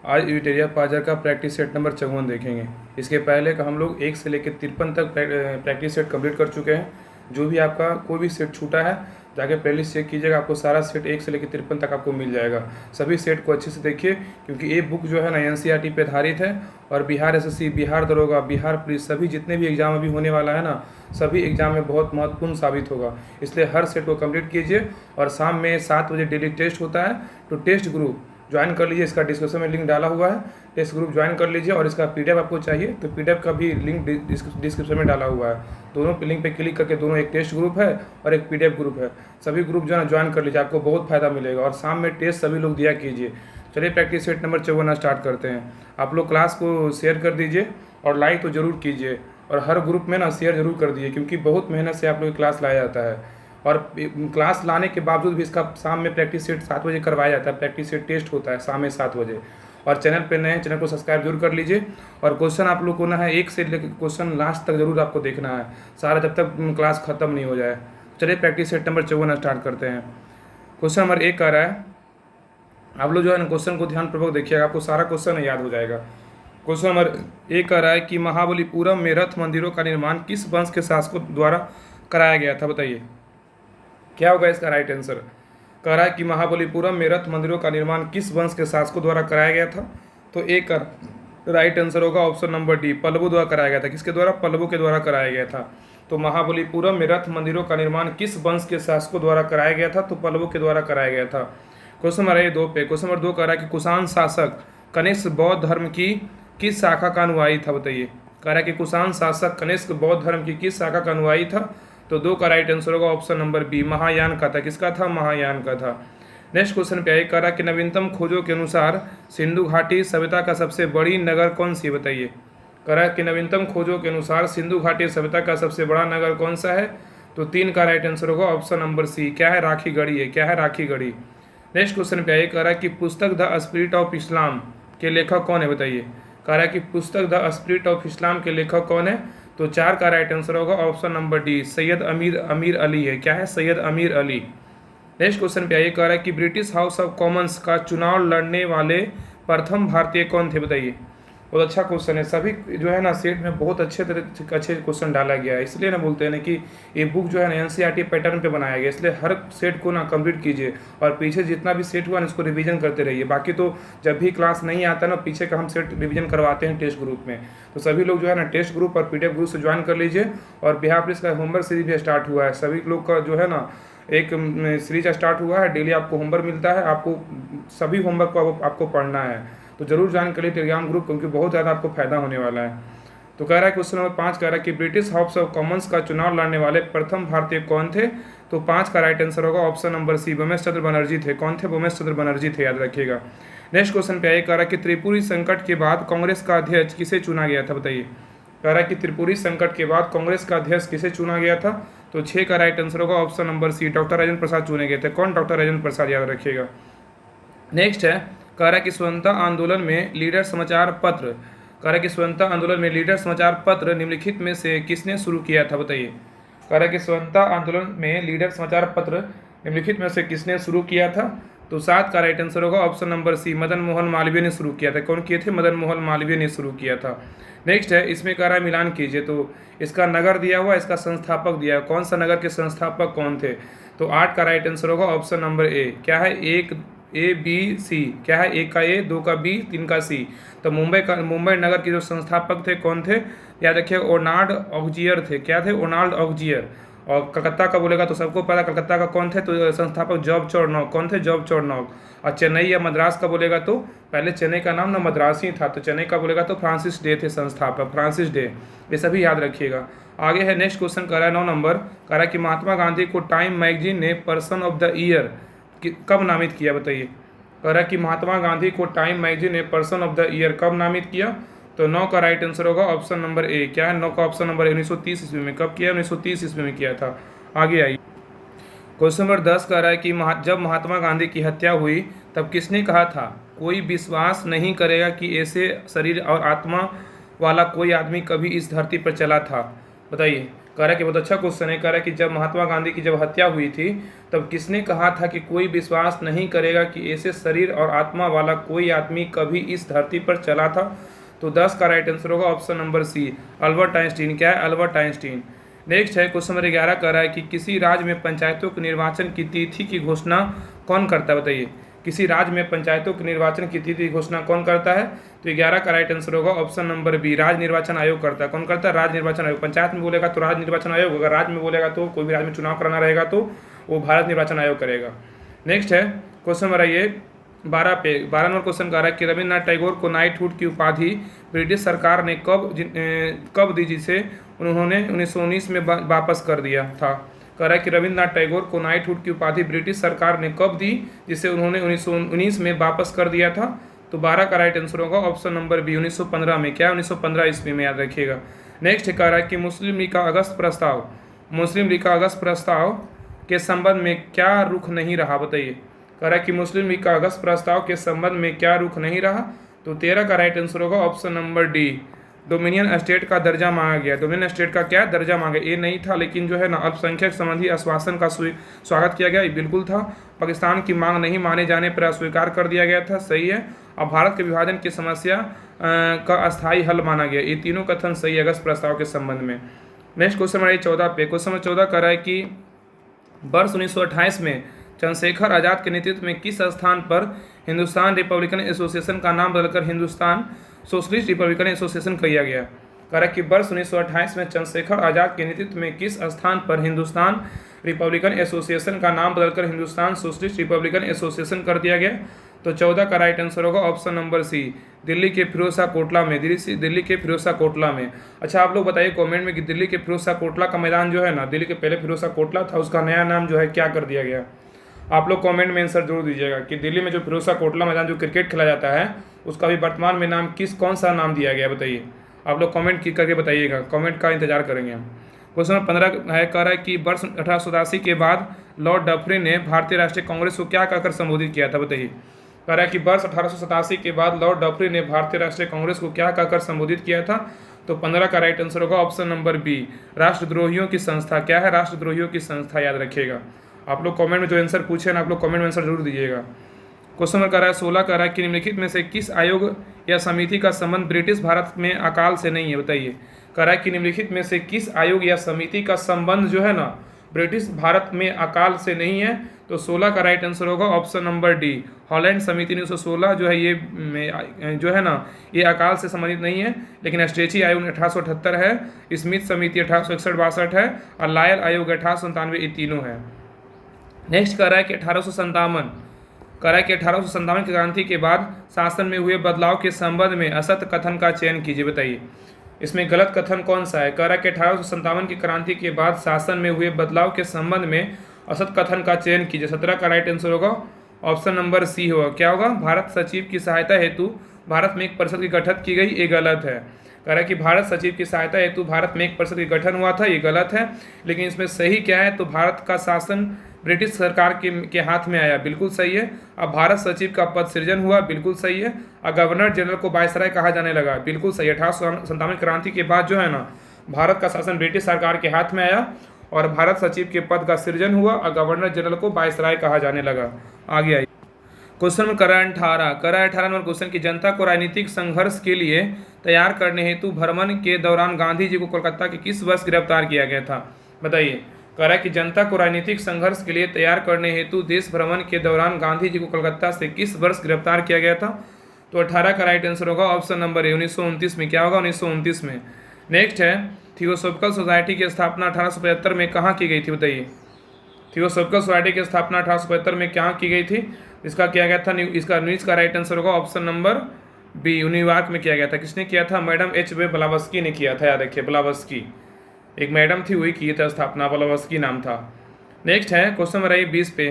आज यूटेरिया पाजर का practice set number 54 देखेंगे। इसके पहले का हम लोग 1 से लेकर 53 तक प्रैक्टिस सेट कंप्लीट कर चुके हैं। जो भी आपका कोई भी सेट छूटा है जाके प्लेलिस्ट चेक कीजिएगा, आपको सारा सेट 1 से लेकर 53 तक आपको मिल जाएगा। सभी सेट को अच्छे से देखिए, क्योंकि ये बुक जो है ना एनसीईआरटी पे आधारित है और बिहार एसएससी, बिहार दरोगा, बिहार पुलिस, सभी जितने भी एग्जाम अभी होने वाला है ना, सभी एग्जाम में बहुत महत्वपूर्ण साबित होगा। इसलिए हर सेट को कंप्लीट कीजिए। और शाम में 7 बजे डेली टेस्ट होता है, तो टेस्ट ग्रुप ज्वाइन कर लीजिए। इसका डिस्क्रिप्शन में लिंक डाला हुआ है, टेस्ट ग्रुप ज्वाइन कर लीजिए। और इसका पीडीएफ आपको चाहिए तो पीडीएफ का भी लिंक डिस्क्रिप्शन में डाला हुआ है। दोनों लिंक पे क्लिक करके दोनों, एक टेस्ट ग्रुप है और एक पीडीएफ ग्रुप है, सभी ग्रुप जो है ना ज्वाइन कर लीजिए, आपको बहुत फायदा मिलेगा। और शाम में टेस्ट सभी लोग दिया कीजिए। चलिए प्रैक्टिस सेट नंबर 54 स्टार्ट करते हैं। आप लोग क्लास को शेयर कर दीजिए और लाइक तो ज़रूर कीजिए, और हर ग्रुप में ना शेयर जरूर कर दीजिए, क्योंकि बहुत मेहनत से आप लोग क्लास लाया जाता है। और क्लास लाने के बावजूद भी इसका शाम में प्रैक्टिस सेट 7 बजे करवाया जाता है। प्रैक्टिस सेट टेस्ट होता है शाम में 7 बजे। और चैनल पे नए हैं, चैनल को सब्सक्राइब जरूर कर लीजिए। और क्वेश्चन आप लोग को ना है 1 से लेकर क्वेश्चन लास्ट तक जरूर आपको देखना है, सारा जब तक क्लास खत्म नहीं हो जाए। चलिए प्रैक्टिस सेट नंबर 54 स्टार्ट करते हैं। क्वेश्चन नंबर 1 आ रहा है, आप लोग जो है ना क्वेश्चन को ध्यानपूर्वक देखिएगा, आपको सारा क्वेश्चन याद हो जाएगा। क्वेश्चन नंबर 1 आ रहा है कि महाबलीपुरम में रथ मंदिरों का निर्माण किस वंश के शासकों द्वारा कराया गया था, बताइए क्या होगा इसका राइट आंसर। कह रहा है कि महाबलीपुरम में रथ मंदिरों का निर्माण किस वंश के शासकों द्वारा कराया गया था, तो एक का राइट आंसर होगा ऑप्शन नंबर डी, पल्लवों द्वारा कराया गया था। किसके द्वारा? पल्लवों के द्वारा कराया गया था। तो महाबलीपुरम में रथ मंदिरों का निर्माण किस वंश के शासकों द्वारा कराया गया था, तो पल्लवों के द्वारा कराया गया था। क्वेश्चन नंबर 2 पे, क्वेश्चन नंबर 2 कह रहा है कि कुषाण शासक कनिष्क बौद्ध धर्म की किस शाखा का अनुयायी था, बताइए। कह रहा है कि कुषाण शासक कनिष्क बौद्ध धर्म की किस शाखा का अनुयायी था, तो 2 का राइट आंसर होगा ऑप्शन नंबर बी, महायान का था। किसका था? महायान का था। नेक्स्ट क्वेश्चन पे आइए, कह रहा है कि नवीनतम खोजों के अनुसार सिंधु घाटी सभ्यता का सबसे बड़ी नगर कौन सी है, बताइए। कह रहा है कि नवीनतम खोजों के अनुसार सिंधु घाटी सभ्यता का सबसे बड़ा नगर कौन सा है, तो 3 का राइट आंसर होगा ऑप्शन नंबर सी, क्या है? राखीगढ़ी है। क्या है? राखीगढ़ी। नेक्स्ट क्वेश्चन पे आइए, कह रहा है कि पुस्तक द स्पिरिट ऑफ इस्लाम के लेखक कौन है, बताइए। कह रहा है कि पुस्तक द स्पिरिट ऑफ इस्लाम के लेखक कौन है, तो 4 का राइट आंसर होगा ऑप्शन नंबर डी, सैयद अमीर अली है। क्या है? सैयद अमीर अली। नेक्स्ट क्वेश्चन पे आइए, कह रहा है कि ब्रिटिश हाउस ऑफ कॉमन्स का चुनाव लड़ने वाले प्रथम भारतीय कौन थे, बताइए। बहुत अच्छा क्वेश्चन है। सभी जो है ना सेट में बहुत अच्छे क्वेश्चन डाला गया है, इसलिए ना बोलते हैं ना कि ये बुक जो है ना एनसीईआरटी पैटर्न पे बनाया गया, इसलिए हर सेट को ना कंप्लीट कीजिए। और पीछे जितना भी सेट हुआ ना इसको रिवीजन करते रहिए। बाकी तो जब भी क्लास नहीं आता ना, पीछे का हम सेट रिवीजन करवाते हैं टेस्ट ग्रुप में। तो सभी लोग जो है ना टेस्ट ग्रुप और पीडीएफ ग्रुप से ज्वाइन कर लीजिए। और बिहार पुलिस का होमवर्क सीरीज भी स्टार्ट हुआ है, सभी लोग का जो है ना एक सीरीज स्टार्ट हुआ है। डेली आपको होमवर्क मिलता है, आपको सभी होमवर्क को आपको पढ़ना है। तो जरूर ज्वाइन करिए टेलीग्राम ग्रुप, क्योंकि बहुत ज़्यादा आपको फायदा होने वाला है। तो कह रहा है क्वेश्चन नंबर 5 कह रहा है कि ब्रिटिश हाउस ऑफ कॉमन्स का चुनाव लड़ने वाले प्रथम भारतीय कौन थे, तो 5 का राइट आंसर होगा ऑप्शन नंबर सी, भोमेश चंद्र बनर्जी थे। कौन थे? भोमेश चंद्र बनर्जी थे, याद रखिएगा। नेक्स्ट क्वेश्चन पे आइए, कह रहा है कि त्रिपुरी संकट के बाद कांग्रेस का अध्यक्ष किसे चुना गया था, बताइए। कह रहा है कि त्रिपुरी संकट के बाद कांग्रेस का अध्यक्ष किसे चुना गया था, तो 6 का राइट आंसर होगा option number C, doctor Rajendra Prasad चुने गए थे। कौन? डॉक्टर राजेंद्र प्रसाद, याद रखिएगा। नेक्स्ट है, कह रहा है कि स्वतंत्रता आंदोलन में लीडर समाचार पत्र, कह रहा है कि स्वतंत्रता आंदोलन में लीडर समाचार पत्र निम्नलिखित में से किसने शुरू किया था, बताइए। कह रहा है कि स्वतंत्रता आंदोलन में लीडर समाचार पत्र निम्नलिखित में से किसने शुरू किया था, तो 7 का राइट आंसर होगा option number C, Madan Mohan Malviya ने शुरू किया था। कौन किए थे? मदन मोहन मालवीय ने शुरू किया था। नेक्स्ट है, इसमें कह रहा है मिलान कीजिए, तो इसका नगर दिया हुआ, इसका संस्थापक दिया हुआ, कौन सा नगर के संस्थापक कौन थे, तो 8 का राइट आंसर होगा ऑप्शन नंबर ए। क्या है? एक ए बी सी। क्या है? 1 का ए, 2 का बी, 3 का सी। तो मुंबई नगर के जो संस्थापक थे कौन थे, याद रखिए, ओनाल्ड ऑक्जियर थे। क्या थे? ओनाल्ड ऑक्जियर। और कलकत्ता का बोलेगा तो सबको पता कलकत्ता का कौन थे, तो संस्थापक जॉर्ज चौरनॉक। कौन थे? जॉर्ज चौरनॉक। और चेन्नई या मद्रास का बोलेगा तो पहले चेन्नई का नाम ना मद्रास ही था, तो चेन्नई का बोलेगा तो फ्रांसिस डे थे संस्थापक, फ्रांसिस डे। ये सभी याद रखिएगा। आगे है नेक्स्ट क्वेश्चन, कह रहा है 9 नंबर, कह रहा है कि महात्मा गांधी को टाइम मैगजीन ने पर्सन ऑफ द ईयर कब नामित किया, बताइए। कह रहा है कि महात्मा गांधी को टाइम मैगजीन ने पर्सन ऑफ द ईयर कब नामित किया, तो 9 का राइट आंसर होगा ऑप्शन नंबर ए। क्या है? 9 का ऑप्शन नंबर 1930 ईस्वी में। कब किया? 1930 ईस्वी में किया था। आगे आइए, क्वेश्चन नंबर 10 कह रहा है कि जब महात्मा गांधी की हत्या हुई तब किसने कहा था, कोई विश्वास नहीं करेगा कि ऐसे शरीर और आत्मा वाला कोई आदमी कभी इस धरती पर चला था, बताइए। कह रहा है कि बहुत अच्छा क्वेश्चन है। कह रहा है कि जब महात्मा गांधी की जब हत्या हुई थी तब किसने कहा था कि कोई विश्वास नहीं करेगा कि ऐसे शरीर और आत्मा वाला कोई आदमी कभी इस धरती पर चला था? तो 10 का राइट आंसर होगा option number C, Albert Einstein. क्या है? Albert Einstein. नेक्स्ट है क्वेश्चन नंबर 11 कह रहा है कि किसी राज्य में पंचायतों के निर्वाचन की तिथि की घोषणा कौन करता है? बताइए, किसी राज्य में पंचायतों के निर्वाचन की तिथि की घोषणा कौन करता है? तो 11 का राइट आंसर होगा ऑप्शन नंबर बी, राज्य निर्वाचन आयोग करता है। कौन करता है? राज्य निर्वाचन आयोग। पंचायत में बोलेगा तो राज्य निर्वाचन आयोग, अगर राज्य में बोलेगा तो कोई भी राज्य में चुनाव कराना रहेगा तो वो भारत निर्वाचन आयोग करेगा। नेक्स्ट है क्वेश्चन नंबर 12 नंबर क्वेश्चन कह रहा है कि रविन्द्रनाथ टैगोर को नाइटहुड की उपाधि ब्रिटिश सरकार ने कब दी, जिसे उन्होंने 1919 में वापस कर दिया था? कह रहा है कि रविन्द्रनाथ टैगोर को नाइटहुड की उपाधि ब्रिटिश सरकार ने कब दी, जिसे उन्होंने 1919 में वापस कर दिया था? तो 12 का राइट आंसर होगा ऑप्शन नंबर बी, 1915 में। क्या? 1915 ईस्वी में, याद रखिएगा। नेक्स्ट कह रहा है कि मुस्लिम लीग का अगस्त प्रस्ताव के संबंध में क्या रुख नहीं रहा? बताइए, कह रहा है कि मुस्लिम लीग का अगस्त प्रस्ताव के संबंध में क्या रुख नहीं रहा? तो 13 का राइट आंसर होगा option number D, dominion state का दर्जा मांगा गया। डोमिनियन स्टेट का क्या दर्जा मांगा? ये नहीं था, लेकिन जो है ना अल्पसंख्यक संबंधी आश्वासन का स्वागत किया गया, ये बिल्कुल था। पाकिस्तान की मांग नहीं माने जाने पर अस्वीकार कर दिया गया था, सही है। अब भारत के विभाजन की समस्या का अस्थायी हल माना गया, ये तीनों कथन सही है अगस्त प्रस्ताव के संबंध में। नेक्स्ट क्वेश्चन नंबर 14 पे, क्वेश्चन नंबर 14 कह रहा है कि वर्ष 1928 में चंद्रशेखर आज़ाद के नेतृत्व में किस स्थान पर हिंदुस्तान रिपब्लिकन एसोसिएशन का नाम बदलकर हिंदुस्तान सोशलिस्ट रिपब्लिकन एसोसिएशन किया गया? कह रहा है कि वर्ष 1928 में चंद्रशेखर आज़ाद के नेतृत्व में किस स्थान पर हिंदुस्तान रिपब्लिकन एसोसिएशन का नाम बदलकर हिंदुस्तान सोशलिस्ट रिपब्लिकन एसोसिएशन कर दिया गया? तो 14 का राइट आंसर होगा ऑप्शन नंबर सी, दिल्ली के फिरोजशाह कोटला में। दिल्ली के फिरोजशाह कोटला में। अच्छा, आप लोग बताइए कमेंट में कि दिल्ली के फिरोजशाह कोटला का मैदान जो है ना, दिल्ली के पहले फिरोजशाह कोटला था, उसका नया नाम जो है क्या कर दिया गया? आप लोग कमेंट में आंसर जरूर दीजिएगा कि दिल्ली में जो फिरोजशाह कोटला मैदान जो क्रिकेट खेला जाता है उसका भी वर्तमान में नाम कौन सा नाम दिया गया? बताइए, आप लोग कमेंट करके बताइएगा, कमेंट का इंतजार करेंगे हम। क्वेश्चन नंबर 15 है, कह रहा है कि वर्ष 1887 के बाद लॉर्ड डफरिन ने भारतीय राष्ट्रीय कांग्रेस को क्या कहकर संबोधित किया था? बताइए, कह रहा है कि वर्ष 1887 के बाद लॉर्ड डफरिन ने भारतीय राष्ट्रीय कांग्रेस को क्या कहकर संबोधित किया था? तो 15 का राइट आंसर होगा ऑप्शन नंबर बी, राष्ट्रद्रोहियों की संस्था। क्या है? राष्ट्रद्रोहियों की संस्था, याद रखिएगा। आप लोग कमेंट में जो आंसर पूछे ना, आप लोग कमेंट में आंसर जरूर दीजिएगा। क्वेश्चन नंबर कह रहा है 16 कह रहा है कि निम्नलिखित में से किस आयोग या समिति का संबंध ब्रिटिश भारत में अकाल से नहीं है? बताइए, कह रहा है कि निम्नलिखित में से किस आयोग या समिति का संबंध जो है ना ब्रिटिश भारत में अकाल से नहीं है? तो 16 का राइट आंसर होगा ऑप्शन नंबर डी, हॉलैंड समिति 1916 जो है ये जो है ना ये अकाल से संबंधित नहीं है, लेकिन स्ट्रेची आयोग 1878 है, स्मिथ समिति 1861-62 है और लायल आयोग 1897, ये तीनों है। नेक्स्ट कह रहा है कि 1857 की क्रांति के बाद शासन में हुए बदलाव के संबंध में असत्य कथन का चयन कीजिए। बताइए, इसमें गलत कथन कौन सा है? कह रहा है कि 1857 की क्रांति के बाद शासन में हुए बदलाव के संबंध में असत कथन का चयन कीजिए। 17 का राइट आंसर होगा ऑप्शन नंबर सी होगा। क्या होगा? भारत सचिव की सहायता हेतु भारत में एक परिषद की गठन की गई, ये गलत है। कह रहा है कि भारत सचिव की सहायता हेतु भारत में एक परिषद की गठन हुआ था, ये गलत है। लेकिन इसमें सही क्या है? तो भारत का शासन ब्रिटिश सरकार के हाथ में आया, बिल्कुल सही है। अब भारत सचिव का पद सृजन हुआ, बिल्कुल सही है। और गवर्नर जनरल को वायसराय कहा जाने लगा, बिल्कुल सही। 1857 क्रांति के बाद जो है ना भारत का शासन ब्रिटिश सरकार के हाथ में आया और भारत सचिव के पद का सृजन हुआ और गवर्नर जनरल को वायसराय कहा जाने लगा। आगे आइए, क्वेश्चन नंबर 18 नंबर क्वेश्चन की जनता को राजनीतिक संघर्ष के लिए तैयार करने हेतु भ्रमण के दौरान गांधी जी को कोलकाता के किस वर्ष गिरफ्तार किया गया था? बताइए, कह रहा है कि जनता को राजनीतिक संघर्ष के लिए तैयार करने हेतु देश भ्रमण के दौरान गांधी जी को कोलकाता से किस वर्ष गिरफ्तार किया गया था? तो 18 का राइट आंसर होगा ऑप्शन नंबर ए, 1929 में। क्या होगा? 1929 में। नेक्स्ट है, थियोसॉफिकल सोसाइटी की स्थापना 1875 में कहाँ की गई थी? बताइए, थियोसॉफिकल सोसाइटी की स्थापना 1875 में कहाँ की गई थी? इसका किया गया था, इसका न्यूज का राइट आंसर होगा ऑप्शन नंबर बी, न्यूयॉर्क में किया गया था। किसने किया था? Madam H.B. ब्लावस्की ने किया था, याद रखिए, ब्लावस्की एक मैडम थी, वही की था स्थापना, ब्लावस्की नाम था। नेक्स्ट है क्वेश्चन नंबर 20 पे,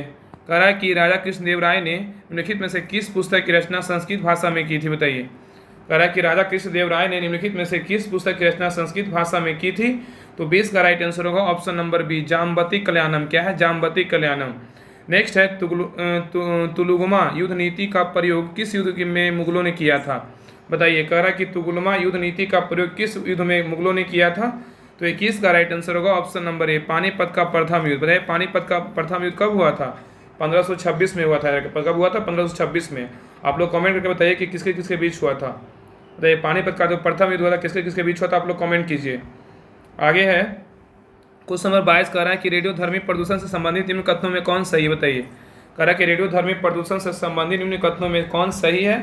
कह रहा है कि राजा कृष्णदेव राय ने निम्नलिखित में से किस पुस्तक की रचना संस्कृत भाषा में की थी? बताइए, कह रहा है कि राजा कृष्णदेव राय ने निम्नलिखित में से किस पुस्तक की रचना संस्कृत भाषा में की थी? तो 20 का राइट आंसर होगा ऑप्शन नंबर बी, जाम्बती कल्याणम। क्या है? जाम्बती कल्याणम। नेक्स्ट है, तुलुगमा युद्ध नीति का प्रयोग किस युद्ध में मुगलों ने किया था? बताइए, कह रहा है कि तुगलमा युद्ध नीति का प्रयोग किस युद्ध में मुगलों ने किया था? तो 21 का राइट आंसर होगा ऑप्शन नंबर ए, पानीपत का प्रथम युद्ध। बताइए पानीपत का प्रथम युद्ध कब हुआ था? 1526 में हुआ था। कब हुआ था? 1526 में। आप लोग कमेंट करके बताइए कि किसके किसके बीच हुआ था। बताइए पानीपत का जो प्रथम युद्ध हुआ था किसके किसके बीच हुआ था, आप लोग कमेंट कीजिए। आगे है क्वेश्चन नंबर 22 कह रहा है कि रेडियोधर्मी प्रदूषण से संबंधित निम्न कथनों में कौन सही है? बताइए। कह रहा है कि रेडियोधर्मी प्रदूषण से संबंधित निम्न कथनों में कौन सही है?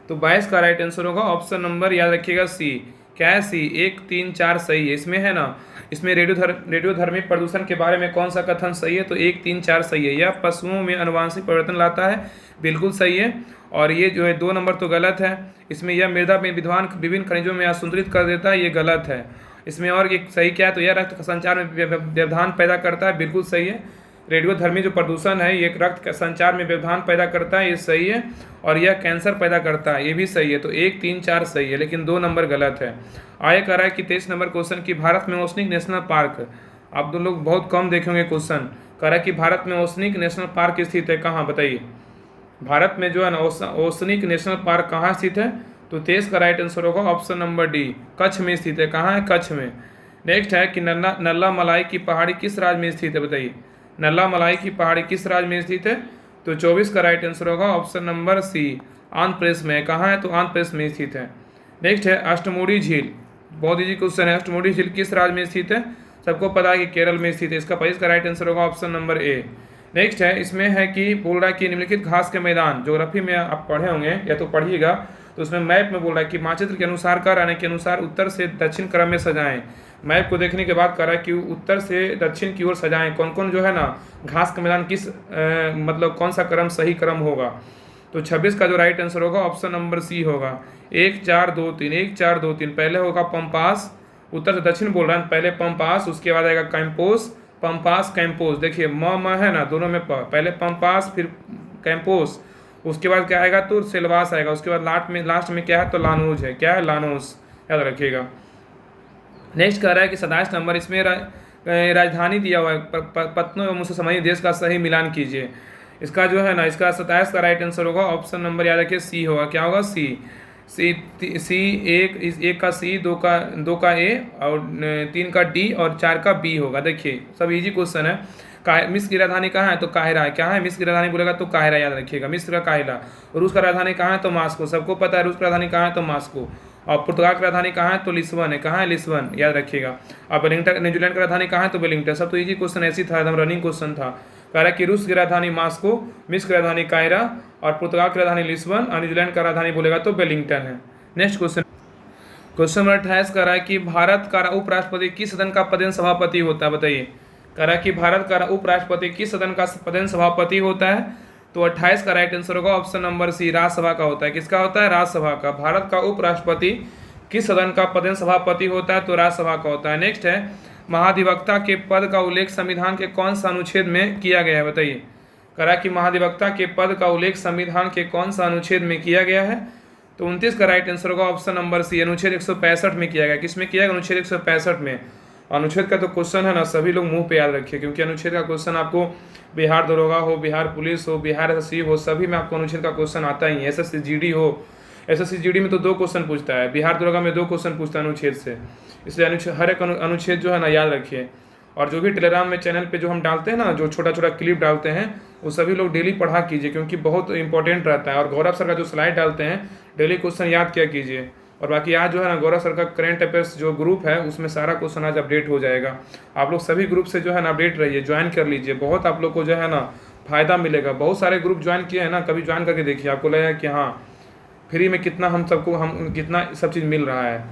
तो 22 का राइट आंसर होगा ऑप्शन नंबर, याद रखिएगा, सी। क्या है? सी। 1, 3, 4 सही है। इसमें है ना, इसमें रेडियोधर्मी प्रदूषण के बारे में कौन सा कथन सही है? तो 1, 3, 4 सही है। यह पशुओं में अनुवांशिक परिवर्तन लाता है, बिल्कुल सही है। और ये जो है 2 नंबर तो गलत है। इसमें यह मृदा में विद्यमान विभिन्न खनिजों में असंतुलित कर देता है, ये गलत है। इसमें और एक सही क्या है? तो यह रक्त संचार में व्यवधान पैदा करता है, बिल्कुल सही है। रेडियोधर्मी जो प्रदूषण है ये रक्त संचार में व्यवधान पैदा करता है, ये सही है। और यह कैंसर पैदा करता है, ये भी सही है। तो 1, 3, 4 सही है, लेकिन 2 नंबर गलत है। आगे कह रहा है कि 23 नंबर क्वेश्चन की भारत में ओसनिक नेशनल पार्क, आप दो लोग बहुत कम देखेंगे क्वेश्चन। कह रहा है कि भारत में ओसनिक नेशनल पार्क स्थित है कहाँ? बताइए। भारत में जो है ना ओसनिक नेशनल पार्क कहाँ स्थित है? तो 23 का राइट आंसर होगा ऑप्शन नंबर डी, कच्छ में स्थित है। कहाँ है? कच्छ में। नेक्स्ट है कि नल्ला मलाई की पहाड़ी किस राज्य में स्थित है? बताइए। नल्ला मलाई की पहाड़ी किस राज्य में स्थित है? तो 24 का राइट आंसर होगा ऑप्शन नंबर सी, आंध्र प्रदेश में। कहाँ है? तो आंध्र प्रदेश में स्थित है। नेक्स्ट है अष्टमुडी झील, बहुत इजी क्वेश्चन है। अष्टमुडी झील किस राज्य में स्थित है? सबको पता है कि केरल में स्थित है। इसका 25 का राइट आंसर होगा ऑप्शन नंबर ए। नेक्स्ट है, इसमें है कि बोल रहा है कि निम्नलिखित घास के मैदान, ज्योग्राफी में आप पढ़े होंगे या तो पढ़िएगा, तो उसमें मैप में बोल रहा है कि मानचित्र के अनुसार का रहने के अनुसार उत्तर से दक्षिण क्रम में सजाएं। मैप को देखने के बाद कह रहा है कि उत्तर से दक्षिण की ओर सजाएं। कौन कौन जो है ना घास का मैदान किस मतलब कौन सा क्रम सही क्रम होगा? तो 26 का जो राइट आंसर होगा ऑप्शन नंबर सी होगा, 1, 4, 2, 3। 1, 4, 2, 3 पहले होगा पंपास, उत्तर से दक्षिण बोल रहा है, पहले पंपास, उसके बाद आएगा कैंपोस, पंपास कैंपोस। देखिए म है ना दोनों में पहले पंपास फिर कैंपोस, उसके बाद क्या आएगा? तो सेलवास आएगा, उसके बाद लास्ट में क्या है? तो लानोज है। क्या है? लानोस, याद रखिएगा। नेक्स्ट कह रहा है कि 27 नंबर, इसमें राजधानी दिया हुआ है, पत्नों एवं उससे संबंधित देश का सही मिलान कीजिए। इसका जो है ना, इसका 27 का राइट आंसर होगा ऑप्शन नंबर, याद रखिए, सी होगा। क्या होगा? सी। सी 1 का सी, 2 का ए और 3 का डी और 4 का बी होगा। देखिए सब इजी क्वेश्चन है। मिस्र की राजधानी कहाँ है? तो काहिरा है। क्या है? मिस्र की राजधानी बोलेगा तो काहिरा, याद रखिएगा, मिस्र का काहिरा। रूस का राजधानी कहाँ है? तो मास्को, सबको पता है रूस की राजधानी कहाँ है? तो मास्को। और पुर्तगाल की राजधानी कहाँ है? तो लिस्बन है। कहाँ है? लिस्बन, याद रखिएगा। और वेलिंगटन, न्यूजीलैंड की राजधानी कहाँ है? तो वेलिंगटन। सब तो इजी क्वेश्चन ऐसी था, एकदम रनिंग क्वेश्चन था। कह रहा है कि रूस की राजधानी मास्को, मिस्र की राजधानी काहिरा और पुर्तगाल की राजधानी लिस्बन और न्यूजीलैंड का राजधानी बोलेगा तो वेलिंगटन है। नेक्स्ट क्वेश्चन, क्वेश्चन नंबर 28 कह रहा है कि भारत का उपराष्ट्रपति किस सदन का पदेन सभापति होता है? बताइए। कह रहा है कि भारत का उपराष्ट्रपति किस सदन का पदेन सभापति होता है? तो 28 का राइट आंसर होगा ऑप्शन नंबर सी, राज्यसभा का होता है। किसका होता है? राज्यसभा का। भारत का उपराष्ट्रपति किस सदन का पदेन सभापति होता है? तो राज्यसभा का होता है। नेक्स्ट है, महाधिवक्ता के पद का उल्लेख संविधान के कौन सा अनुच्छेद में किया गया है? बताइए। कह रहा है कि महाधिवक्ता के पद का उल्लेख संविधान के कौन सा अनुच्छेद में किया गया है? तो 29 का राइट आंसर होगा ऑप्शन नंबर सी, अनुच्छेद 165 में किया गया। किसमें किया गया? अनुच्छेद 165 में। अनुच्छेद का तो क्वेश्चन है ना, सभी लोग मुंह पे याद रखिए, क्योंकि अनुच्छेद का क्वेश्चन आपको बिहार दरोगा हो, बिहार पुलिस हो, बिहार एसएससी हो, सभी में आपको अनुच्छेद का क्वेश्चन आता ही है। एसएससी जीडी हो, एसएससी जीडी में तो 2 क्वेश्चन पूछता है, बिहार दरोगा में 2 क्वेश्चन पूछता है अनुच्छेद से। इसलिए हर एक अनुच्छेद जो है ना याद रखिए। और जो भी टेलीग्राम में चैनल पे जो हम डालते हैं ना, जो छोटा छोटा क्लिप डालते हैं, वो सभी लोग डेली पढ़ा कीजिए, क्योंकि बहुत इंपॉर्टेंट रहता है। और गौरव सर का जो स्लाइड डालते हैं, डेली क्वेश्चन याद किया कीजिए। और बाकी आज जो है ना गौरव सर का करेंट अफेयर्स जो ग्रुप है, उसमें सारा क्वेश्चन आज अपडेट हो जाएगा। आप लोग सभी ग्रुप से जो है ना अपडेट रहिए, ज्वाइन कर लीजिए, बहुत आप लोग को जो है ना फायदा मिलेगा। बहुत सारे ग्रुप ज्वाइन किए हैं ना, कभी ज्वाइन करके देखिए, आपको लगेगा कि हाँ फ्री में कितना हम कितना सब चीज़ मिल रहा है।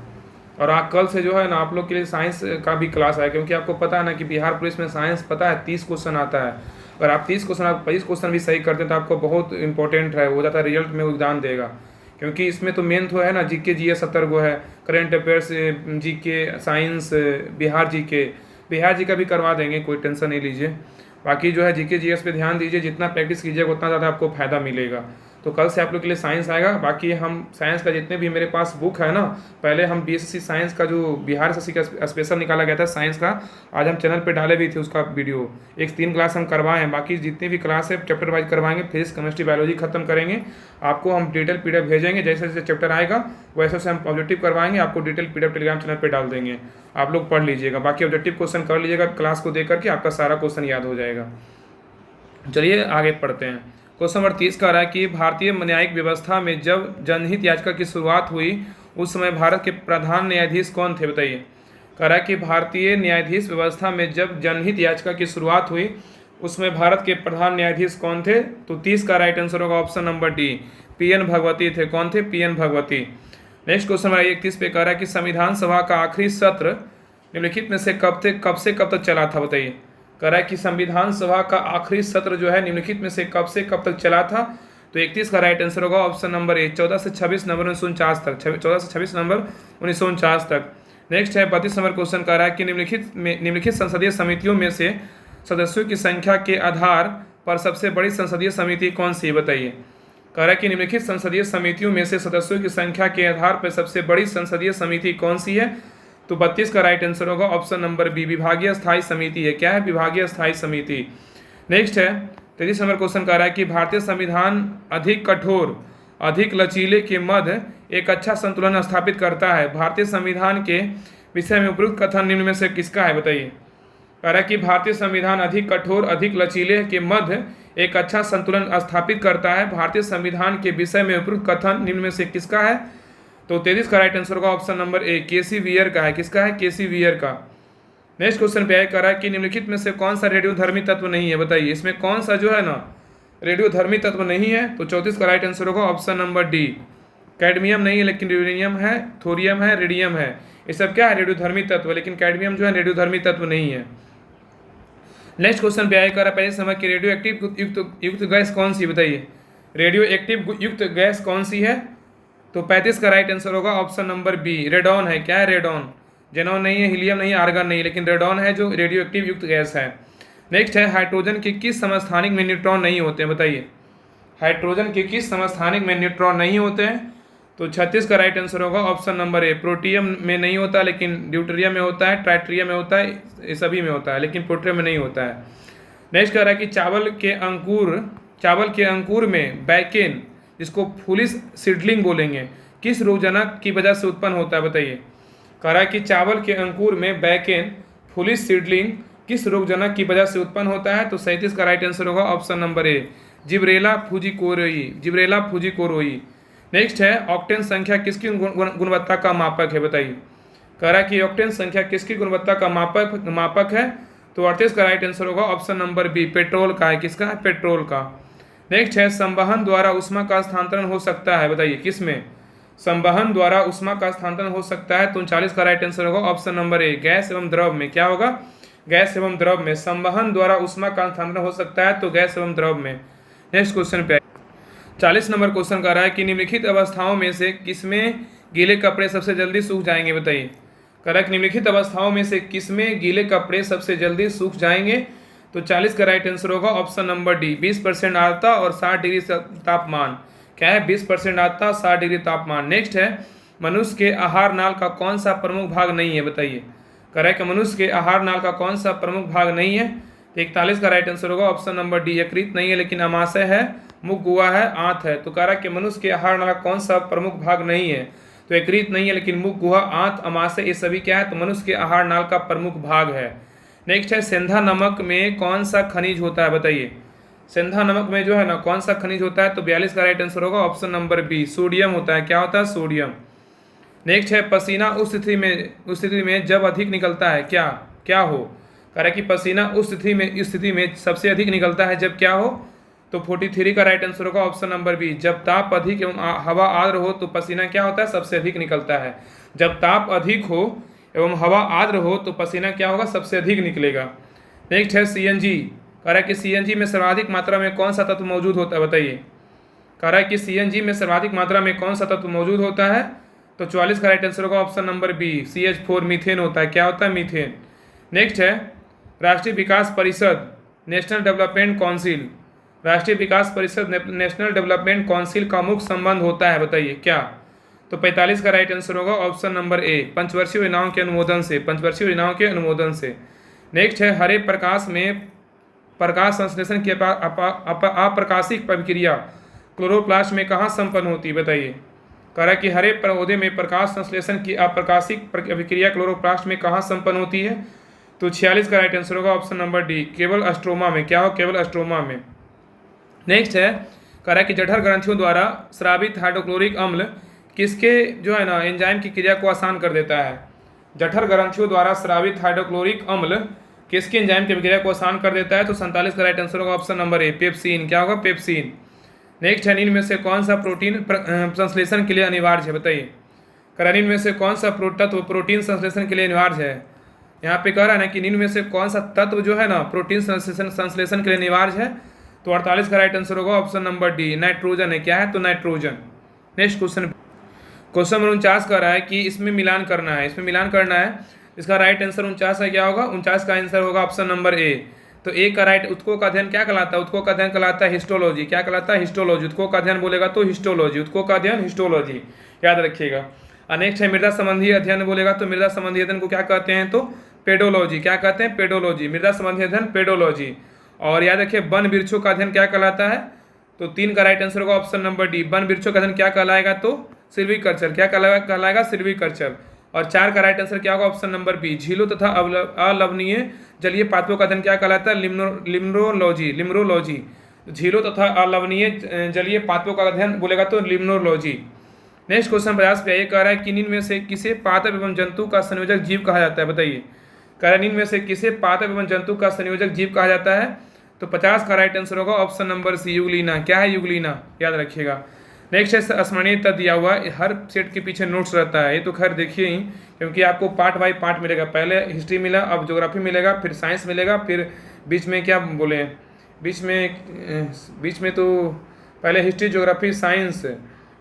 और कल से जो है ना आप लोग के लिए साइंस का भी क्लास है, क्योंकि आपको पता है ना कि बिहार पुलिस में साइंस पता है 30 क्वेश्चन आता है। अगर आप 30 क्वेश्चन, आप 25 क्वेश्चन भी सही करते हैं तो आपको बहुत इंपॉर्टेंट है, हो जाता है रिजल्ट में एग्जाम देगा। क्योंकि इसमें तो मेन तो है ना जीके जीएस 70 गो है, current affairs, GK, science, Bihar जी का भी करवा देंगे, कोई टेंशन नहीं लीजिए। बाकी जो है जीके जीएस पे ध्यान दीजिए, जितना प्रैक्टिस कीजिएगा उतना ज़्यादा आपको फायदा मिलेगा। तो कल से आप लोग के लिए साइंस आएगा। बाकी हम साइंस का जितने भी मेरे पास बुक है ना, पहले हम बीएससी साइंस का जो बिहार से का स्पेशल निकाला गया था साइंस का, आज हम चैनल पे डाले भी थे उसका वीडियो। एक 3 क्लास हम करवाए हैं, बाकी जितनी भी क्लास है चैप्टर वाइज करवाएंगे। फिजिक्स, केमिस्ट्री, बायोलॉजी खत्म करेंगे, आपको हम डिटेल पीडीएफ भेजेंगे। जैसे जैसे चैप्टर आएगा वैसे वैसे हम ऑब्जेक्टिव करवाएंगे, आपको डिटेल पीडीएफ टेलीग्राम चैनल पर डाल देंगे, आप लोग पढ़ लीजिएगा। बाकी ऑब्जेक्टिव क्वेश्चन कर लीजिएगा क्लास को देख करके, आपका सारा क्वेश्चन याद हो जाएगा। चलिए आगे पढ़ते हैं। क्वेश्चन नंबर 30 कह रहा है कि भारतीय न्यायिक व्यवस्था में जब जनहित याचिका की शुरुआत हुई उस समय भारत के प्रधान न्यायाधीश कौन थे, बताइए। कह रहा है कि भारतीय न्यायाधीश व्यवस्था में जब जनहित याचिका की शुरुआत हुई उसमें भारत के प्रधान न्यायाधीश कौन थे, तो 30 का राइट आंसर होगा option number D, PN Bhagwati थे। कौन थे? PN Bhagwati. Next question number 31 पे कह रहा है कि संविधान सभा का आखिरी सत्र निम्नलिखित में से कब से कब तक चला था, बताइए। कह रहा है कि संविधान सभा का आखिरी सत्र जो है निम्नलिखित में से कब तक चला था, तो 31 का राइट आंसर होगा ऑप्शन नंबर ए, 14 से 26 नवंबर 1949 तक। 14 से 26 नवंबर 1949 तक। नेक्स्ट है 32 नंबर क्वेश्चन। कह रहा है कि निम्नलिखित संसदीय समितियों में से सदस्यों की संख्या के आधार पर सबसे बड़ी संसदीय समिति कौन सी है, बताइए। कह रहा है कि निम्नलिखित संसदीय समितियों में से सदस्यों की संख्या के आधार पर सबसे बड़ी संसदीय समिति कौन सी है, तो 32 का राइट आंसर होगा ऑप्शन नंबर बी, विभागीय स्थायी समिति है। क्या है? विभागीय स्थायी समिति। नेक्स्ट है 33 नंबर क्वेश्चन। कह रहा है कि भारतीय संविधान अधिक कठोर अधिक लचीले के मध्य एक अच्छा संतुलन स्थापित करता है। भारतीय संविधान के विषय में उपयुक्त कथन निम्न में से किसका है, बताइए। कह रहा है कि भारतीय संविधान अधिक कठोर अधिक लचीले के मध्य एक अच्छा संतुलन स्थापित करता है। भारतीय संविधान के विषय में उपयुक्त कथन निम्न में से किसका है, तो 33 का राइट आंसर होगा option number A, K C Wheare का है। किसका है? केसी वियर का। नेक्स्ट क्वेश्चन पे कर रहा है कि निम्नलिखित में से कौन सा रेडियोधर्मी तत्व नहीं है, बताइए। इसमें कौन सा जो है ना रेडियोधर्मी तत्व नहीं है, तो 34 का राइट आंसर होगा ऑप्शन नंबर डी, कैडमियम नहीं है लेकिन यूरेनियम है, थोरियम है, रेडियम है। ये सब क्या है? रेडियोधर्मी तत्व, लेकिन कैडमियम जो है रेडियोधर्मी तत्व नहीं है। नेक्स्ट क्वेश्चन पे कर रहा है पहले समय की रेडियो एक्टिव युक्त गैस कौन सी, बताइए। रेडियो एक्टिव युक्त गैस कौन सी है, तो 35 का राइट आंसर होगा ऑप्शन नंबर बी, रेडॉन है। क्या है? रेडॉन। जेनॉन नहीं है, हीलियम नहीं है, आर्गन नहीं, लेकिन रेडॉन है जो रेडियो एक्टिव युक्त गैस है। नेक्स्ट है हाइड्रोजन के किस समस्थानिक में न्यूट्रॉन नहीं होते हैं, बताइए। हाइड्रोजन के किस समस्थानिक में न्यूट्रॉन नहीं होते हैं, तो 36 का राइट आंसर होगा ऑप्शन नंबर ए, प्रोटियम में नहीं होता लेकिन ड्यूटेरियम में होता है, ट्राइटेरियम में होता है, ये सभी में होता है, लेकिन प्रोटियम में नहीं होता है। नेक्स्ट कह रहा है कि चावल के अंकुर में बैकेन, जिसको फुलिस सीडलिंग बोलेंगे, किस रोगजनक की वजह से उत्पन्न होता है, बताइए। कह रहा है कि चावल के अंकुर में बैकेन फुलिस सीडलिंग किस रोगजनक की वजह से उत्पन्न होता है, तो 37 का राइट आंसर होगा option number A, gibberella fujikuroi. Next है ऑक्टेन संख्या किसकी गुणवत्ता का मापक है, बताइए। कह रहा है कि ऑक्टेन संख्या किसकी गुणवत्ता का मापक है, तो 38 का राइट आंसर होगा ऑप्शन नंबर बी, पेट्रोल का है। किसका है? पेट्रोल का। नेक्स्ट है संवहन द्वारा ऊष्मा का स्थानांतरण हो सकता है, बताइए। किसमें? संवहन द्वारा ऊष्मा का स्थानांतरण हो सकता है, तो 39 का राइट आंसर होगा ऑप्शन नंबर ए, गैस एवं द्रव में। क्या होगा? गैस एवं द्रव में संवहन द्वारा ऊष्मा का स्थानांतरण हो सकता है, तो गैस एवं द्रव में। नेक्स्ट क्वेश्चन पे 40 नंबर क्वेश्चन कर रहा है कि निम्नलिखित अवस्थाओं में से किसमें गीले कपड़े सबसे जल्दी सूख जाएंगे, बताइए। कह रहा है कि निम्नलिखित अवस्थाओं में से किसमें गीले कपड़े सबसे जल्दी सूख जाएंगे, तो 40 का राइट आंसर होगा ऑप्शन नंबर डी, 20% आर्द्रता और 60 डिग्री तापमान। क्या है? 20% आर्द्रता, 60 डिग्री तापमान। नेक्स्ट है मनुष्य के आहार नाल का कौन सा प्रमुख भाग नहीं है, बताइए। कह रहा है कि मनुष्य के आहार नाल का कौन सा प्रमुख भाग नहीं है, तो 41 का राइट आंसर होगा ऑप्शन नंबर डी, यकृत नहीं है लेकिन अमाशय है, मुख, गुहा है, आंत है। तो कह रहा है कि मनुष्य के आहार नाल का कौन सा प्रमुख भाग नहीं है, तो यकृत नहीं है लेकिन मुख, गुहा, आंत, अमाशय ये सभी क्या है, तो मनुष्य के आहार नाल का प्रमुख भाग है। नेक्स्ट है सेंधा नमक में कौन सा खनिज होता है, बताइए। सेंधा नमक में जो है ना कौन सा खनिज होता है, तो 42 का राइट आंसर होगा ऑप्शन नंबर बी, सोडियम होता है। क्या होता है? सोडियम। नेक्स्ट है पसीना उस स्थिति में जब अधिक निकलता है क्या हो। कह रहा है कि पसीना उस स्थिति में सबसे अधिक निकलता है जब क्या हो, तो 43 का राइट आंसर होगा ऑप्शन नंबर बी, जब ताप अधिक एवं हवा आर्द्र हो तो पसीना क्या होता है? सबसे अधिक निकलता है। जब ताप अधिक हो एवं हवा आर्द्र हो तो पसीना क्या होगा? सबसे अधिक निकलेगा। नेक्स्ट है सीएनजी। कह रहा है कि सीएनजी में सर्वाधिक मात्रा में कौन सा तत्व मौजूद होता है, बताइए। कह रहा है कि सीएनजी में सर्वाधिक मात्रा में कौन सा तत्व मौजूद होता है, तो 44 का राइट आंसर होगा option number B, CH4 methane होता है। क्या होता है? मीथेन। नेक्स्ट है राष्ट्रीय विकास परिषद, नेशनल डेवलपमेंट काउंसिल राष्ट्रीय विकास परिषद नेशनल डेवलपमेंट काउंसिल का मुख्य संबंध होता है, बताइए क्या। तो 45 का राइट आंसर होगा ऑप्शन नंबर ए, पंचवर्षीय योजनाओं के अनुमोदन से, पंचवर्षीय योजनाओं के अनुमोदन से। नेक्स्ट है हरे प्रकाश में प्रकाश संश्लेषण की अप्रकाशिक प्रक्रिया क्लोरोप्लास्ट में कहाँ संपन्न होती है, बताइए। कह रहा है कि हरे पौधे में प्रकाश संश्लेषण की अप्रकाशिक प्रक्रिया क्लोरोप्लास्ट में कहाँ संपन्न होती है। तो 46 का राइट आंसर होगा ऑप्शन नंबर डी, केवल अस्ट्रोमा में। क्या हो, केवल अस्ट्रोमा में। नेक्स्ट है कह रहा है कि जठर ग्रंथियों द्वारा स्रावित हाइड्रोक्लोरिक अम्ल किसके जो है ना एंजाइम की क्रिया को आसान कर देता है। जठर ग्रंथियों द्वारा स्रावित हाइड्रोक्लोरिक अम्ल किसके एंजाइम की प्रक्रिया को आसान कर देता है। तो 47 का राइट आंसर होगा ऑप्शन नंबर ए, पेप्सिन। क्या होगा, पेप्सिन। नेक्स्ट है निम्न में से कौन सा प्रोटीन संश्लेषण के लिए अनिवार्य है, बताइए। निम्न में से कौन सा तत्व प्रोटीन संश्लेषण के लिए अनिवार्य है। यहाँ पे कह रहा है ना कि निम्न में से कौन सा तत्व जो है ना प्रोटीन संश्लेषण के लिए अनिवार्य है। तो 48 का राइट आंसर होगा ऑप्शन नंबर डी, नाइट्रोजन है। क्या है, तो नाइट्रोजन। नेक्स्ट क्वेश्चन नंबर 49 कह रहा है कि इसमें मिलान करना है, इसमें मिलान करना है। इसका राइट आंसर 49 है। क्या होगा, 49 का आंसर होगा ऑप्शन नंबर ए। तो ए का राइट, उत्कों का अध्ययन क्या कहलाता है, उत्कों का अध्ययन कहलाता है हिस्टोलॉजी। क्या कहलाता है, हिस्टोलॉजी। उत्कों का अध्ययन बोलेगा तो हिस्टोलॉजी, उत्कों का अध्ययन हिस्टोलॉजी, याद रखिएगा। नेक्स्ट है मृदा संबंधी अध्ययन बोलेगा तो मृदा संबंधी अध्ययन को क्या कहते हैं, तो पेडोलॉजी। क्या कहते हैं, पेडोलॉजी। मृदा संबंधी अध्ययन पेडोलॉजी। और याद रखिए वन वृक्षों का अध्ययन क्या कहलाता है। तो 3 का राइट आंसर होगा ऑप्शन नंबर डी, वन वृक्षों का अध्ययन क्या कहलाएगा, तो सिल्वीकल्चर। क्या कहलाएगा, सिल्वीकल्चर। और 4 का राइट आंसर क्या होगा, ऑप्शन नंबर बी, झीलों तथा अलवणीय जलीय पात्रों का अध्ययन क्या कहलाता है, लिम्नोलॉजी, लिम्नोलॉजी। झीलों तथा अलवणीय जलीय पात्रों का अध्ययन बोलेगा तो लिम्नोलॉजी। नेक्स्ट क्वेश्चन 50 पे ये कह रहा है कि निम्न में से किसे पादप एवं जंतु का संयोजक जीव कहा जाता है, बताइए। कह रहा है निम्न में से किसे पादप एवं जंतु का संयोजक जीव कहा जाता है। तो 50 का राइट आंसर होगा ऑप्शन नंबर सी, यूग्लिना। क्या है, यूग्लिना, याद रखिएगा। नेक्स्ट है स्मरणीय तथ्य दिया हुआ, हर सेट के पीछे नोट्स रहता है। ये तो खैर देखिए ही, क्योंकि आपको पार्ट बाई पार्ट मिलेगा। पहले हिस्ट्री मिला, अब ज्योग्राफी मिलेगा, फिर साइंस मिलेगा, फिर बीच में क्या बोले, बीच में तो पहले हिस्ट्री, ज्योग्राफी, साइंस,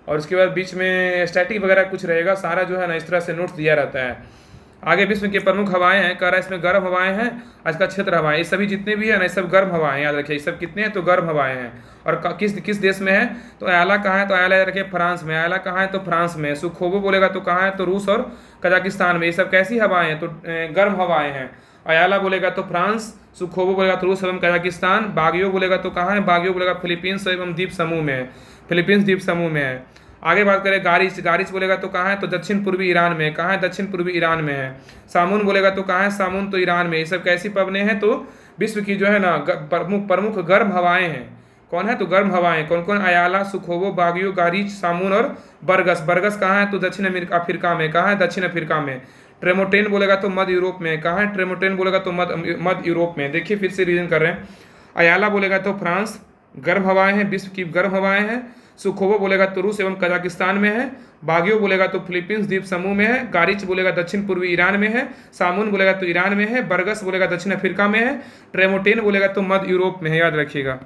और उसके बाद बीच में स्टैटिक वगैरह कुछ रहेगा। सारा जो है ना इस तरह से नोट्स दिया रहता है। आगे विश्व की प्रमुख हवाएं हैं, कह रहा है इसमें गर्म हवाएं हैं, आज का क्षेत्र हवाएं, ये सभी जितने भी है ना ये सब गर्म हवाएं, याद रखिए। ये सब कितने हैं, तो गर्म हवाएं हैं। और किस देश में है, तो अयाला कहाँ है, तो अयाला याद रखिए फ्रांस में। अयाला कहाँ है, तो फ्रांस में। सुखोवो बोलेगा तो कहाँ है, तो रूस और कजाकिस्तान में। ये सब कैसी हवाएं हैं, तो गर्म हवाएं हैं। अयाला बोलेगा तो फ्रांस, सुखोवो बोलेगा तो रूस एवं कजाकिस्तान। बागियो बोलेगा तो कहाँ है, बागियो बोलेगा फिलीपींस एवं द्वीप समूह में है, फिलीपींस द्वीप समूह में है। आगे बात करें गारिच, गारिच बोलेगा तो कहाँ है, तो दक्षिण पूर्वी ईरान में। कहाँ है, दक्षिण पूर्वी ईरान में है। सामून बोलेगा तो कहाँ है, सामून तो ईरान में। ये सब कैसी पवने हैं, तो विश्व की जो है ना प्रमुख गर्म हवाएं हैं। कौन है, तो गर्म हवाएं कौन कौन, अयाला, सुखोवो, बागियो, गारिच, सामून और बरगस। बरगस कहाँ है, तो दक्षिण अफ्रीका में। कहाँ है, दक्षिण अफ्रीका में। ट्रेमोटेन बोलेगा तो मध्य यूरोप में। कहाँ है, ट्रेमोटेन बोलेगा तो मध्य यूरोप में। देखिए फिर से रीजन कर रहे हैं। अयाला बोलेगा तो फ्रांस, गर्म हवाएं हैं, विश्व की गर्म हवाएं हैं। सुखोवो बोलेगा तो रूस एवं कजाकिस्तान में है। बागियो बोलेगा तो फिलीपींस द्वीप समूह में है। गारिच बोलेगा दक्षिण पूर्वी ईरान में है। सामून बोलेगा तो ईरान में है। बरगस बोलेगा दक्षिण अफ्रीका में है। ट्रेमोटेन बोलेगा तो मध्य यूरोप में है, याद रखिएगा।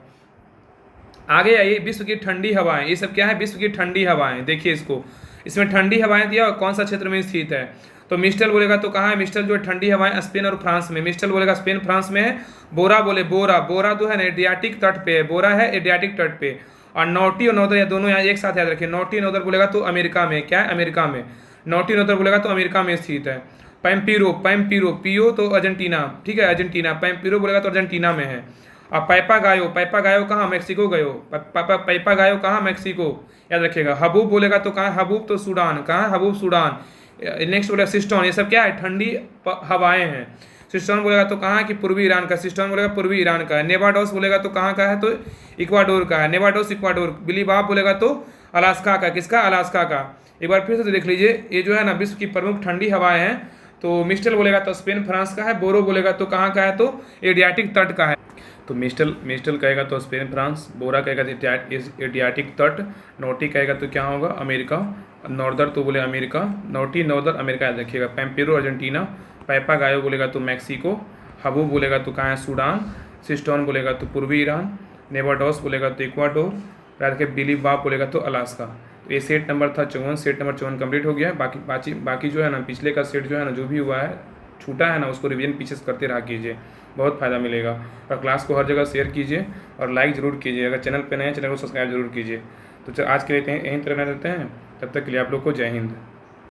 आगे आइए, विश्व की ठंडी हवाएं, ये सब क्या है, विश्व की ठंडी हवाएं। देखिए इसको, इसमें ठंडी हवाएं दिया और कौन सा क्षेत्र में स्थित है। तो मिस्टल बोलेगा तो कहाँ है, मिस्टल जो है ठंडी हवाएं स्पेन और फ्रांस में। मिस्टल बोलेगा स्पेन फ्रांस में है। बोरा बोरा जो है ना एडियाटिक तट पे है। बोरा है एडियाटिक तट पे। और नौटी और नौदर, या दोनों यहाँ एक साथ याद रखिए। नौटी नौदर बोलेगा तो अमेरिका में। क्या है, अमेरिका में। नौटी नौदर बोलेगा तो अमेरिका में स्थित है। पैम्पीरो, पियो तो अर्जेंटीना, ठीक है, अर्जेंटीना। पैम्पीरो बोलेगा तो अर्जेंटीना में है। और पैपा गायो कहाँ, मैक्सिको गयो। पैपा गायो कहाँ, मैक्सिको, याद रखिएगा। हबूब बोलेगा तो कहाँ, हबूब तो सूडान। कहाँ, हबूब सूडान। नेक्स्ट बोलेगा सिस्टोन, ये सब क्या है, ठंडी हवाएं हैं। सिस्टोन बोलेगा तो कहाँ की, पूर्वी ईरान का। सिस्टोन बोलेगा पूर्वी ईरान का है। नेवाडोस बोलेगा तो कहाँ का है, तो इक्वाडोर का है। नेवाडोस इक्वाडोर। बिलीबाब बोलेगा तो अलास्का का। किसका, अलास्का का। एक बार फिर से देख लीजिए, ये जो है ना विश्व की प्रमुख ठंडी हवाएं हैं। तो मिस्टल बोलेगा तो स्पेन फ्रांस का है। बोरो बोलेगा तो कहाँ का है, तो एडियाटिक तट का है। तो मिस्टल कहेगा तो स्पेन फ्रांस। बोरा कहेगा तो एडियाटिक तट। नोटी कहेगा तो क्या होगा, अमेरिका। नॉर्दर तो बोले अमेरिका। नोटी नॉर्दर अमेरिका, याद रखिएगा। पैम्पीरो अर्जेंटीना। पैपा गायो बोलेगा तो मैक्सिको। हबूब बोलेगा तो कहाँ है, सूडान। सिस्टोन बोलेगा तो पूर्वी ईरान। नेवाडोस बोलेगा तो इक्वाडोर। याद रखिए, बिलीबाब बोलेगा तो अलास्का। तो ये सेट नंबर था 54। सेट नंबर 54 कंप्लीट हो गया है। बाकी जो है ना पिछले का सेट जो है ना जो भी हुआ है छूटा है ना उसको रिवीजन पीछे से करते रहा कीजिए, बहुत फ़ायदा मिलेगा। और क्लास को हर जगह शेयर कीजिए और लाइक ज़रूर कीजिए। अगर चैनल पे नए हैं चैनल को सब्सक्राइब जरूर कीजिए। तो आज के लिए यहीं तरह रहते हैं, तब तक के लिए आप लोग को जय हिंद।